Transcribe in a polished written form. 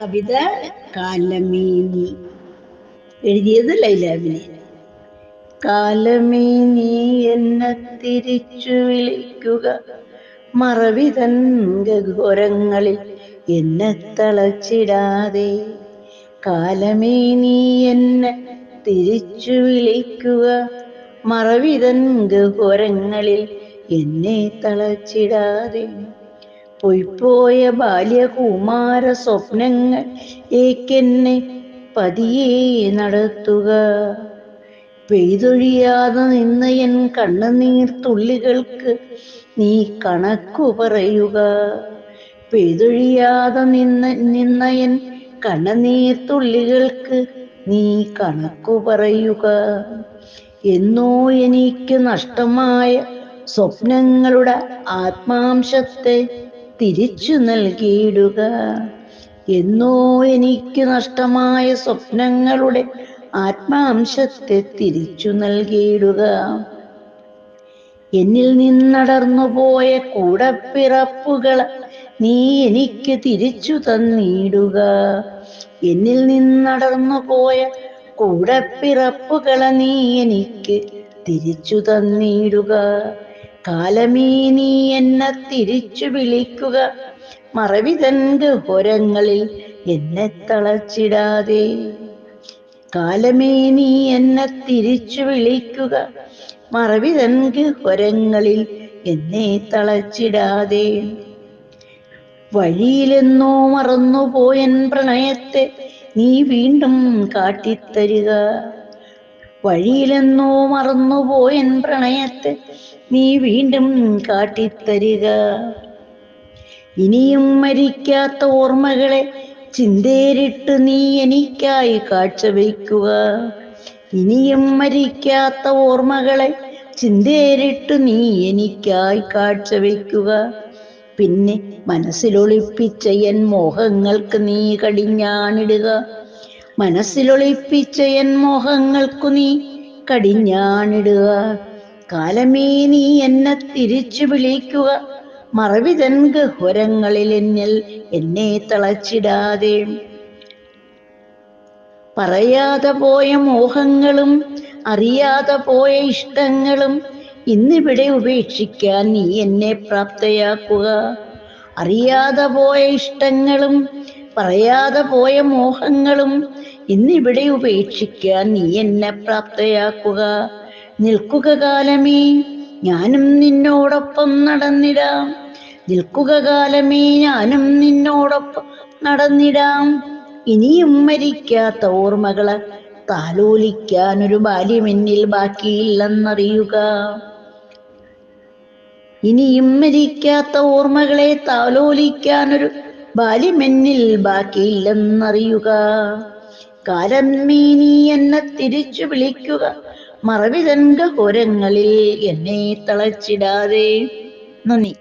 കവിത കാലമേ നീ. എഴുതിയത് ലൈലാബിനി. കാലമേ നീ എന്നെ തിരിച്ചു വിളിക്കുക, മറവിതൻ ഗഹ്വരങ്ങളിൽ എന്നെ തളച്ചിടാതെ. കാലമേ നീ എന്നെ തിരിച്ചു വിളിക്കുക, മറവിതൻ ഗഹ്വരങ്ങളിൽ എന്നെ തളച്ചിടാതെ. പൊയ്പോയ ബാല്യകുമാര സ്വപ്നങ്ങൾ ഏക്കെന്നെ പതിയെ നടത്തുക. പെയ്തൊഴിയാതെ നിന്ന എൻ കണ്ണുനീർ തുള്ളികൾക്ക് നീ കണക്കു പറയുക. പെയ്തൊഴിയാതെ നിന്ന എൻ കണ്ണുനീർ തുള്ളികൾക്ക് നീ കണക്കു പറയുക. എന്നോ എനിക്ക് നഷ്ടമായ സ്വപ്നങ്ങളുടെ ആത്മാംശത്തെ തിരിച്ചു നൽകിയിടുക. എന്നോ എനിക്ക് നഷ്ടമായ സ്വപ്നങ്ങളുടെ ആത്മാംശത്തെ തിരിച്ചു നൽകിയിടുക. എന്നിൽ നിന്നടർന്നു പോയ കൂടപ്പിറപ്പുകളെ നീ എനിക്ക് തിരിച്ചു തന്നിടുക. എന്നിൽ നിന്നടർന്നു പോയ കൂടപ്പിറപ്പുകളെ നീ എനിക്ക് തിരിച്ചു തന്നിടുക. കാലമേ നീ എന്നെ തിരിച്ചു വിളിക്കുക, മറവിതൻ ഗഹ്വരങ്ങളിൽ എന്നെ തളച്ചിടാതെ. കാലമേ നീ എന്നെ തിരിച്ചു വിളിക്കുക, മറവിതൻ ഗഹ്വരങ്ങളിൽ എന്നെ തളച്ചിടാതെ. വഴിയിലെന്നോ മറന്നുപോയൻ പ്രണയത്തെ നീ വീണ്ടും കാട്ടിത്തരിക. വഴിയിലെന്നോ മറന്നുപോയൻ പ്രണയത്തെ നീ വീണ്ടും കാട്ടിത്തരിക. ഇനിയും മരിക്കാത്ത ഓർമ്മകളെ ചിന്തേരിട്ട് നീ എനിക്കായി കാഴ്ചവെക്കുക. ഇനിയും മരിക്കാത്ത ഓർമ്മകളെ ചിന്തേരിട്ട് നീ എനിക്കായി കാഴ്ചവെക്കുക. പിന്നെ മനസ്സിലൊളിപ്പിച്ച എൻ മോഹങ്ങൾക്ക് നീ കടിഞ്ഞാണിടുക. മനസ്സിലൊളിപ്പിച്ച എൻ മോഹങ്ങൾക്കു നീ കടിഞ്ഞാണിടുക. കാലമേ നീ എന്നെ തിരിച്ചു വിളിക്കുക, മറവിതൻ ഗഹ്വരങ്ങളിൽ എന്നെ തളച്ചിടാതെ. പറയാതെ പോയ മോഹങ്ങളും അറിയാതെ പോയ ഇഷ്ടങ്ങളും ഇന്നിവിടെ ഉപേക്ഷിക്കാൻ നീ എന്നെ പ്രാപ്തയാക്കുക. അറിയാതെ പോയ ഇഷ്ടങ്ങളും പറയാതെ പോയ മോഹങ്ങളും ഇന്നിവിടെ ഉപേക്ഷിക്കാൻ നീ എന്നെ പ്രാപ്തയാക്കുക. നിൽക്കുക കാലമേ, ഞാനും നിന്നോടൊപ്പം നടന്നിടാം. നിൽക്കുക കാലമേ, ഞാനും നിന്നോടൊപ്പം നടന്നിടാം. ഇനിയും മരിക്കാത്ത ഓർമ്മകളെ താലോലിക്കാനൊരു ബാല്യമെന്നിൽ ബാക്കിയില്ലെന്നറിയുക. ഇനിയും മരിക്കാത്ത ഓർമ്മകളെ താലോലിക്കാനൊരു ബാല്യമെന്നിൽ ബാക്കിയില്ലെന്നറിയുക. കാലമേ നീ എന്നെ തിരിച്ചു വിളിക്കുക, മറവിതൻ ഗഹ്വരങ്ങളിൽ എന്നെ തളച്ചിടാതെ. നന്ദി.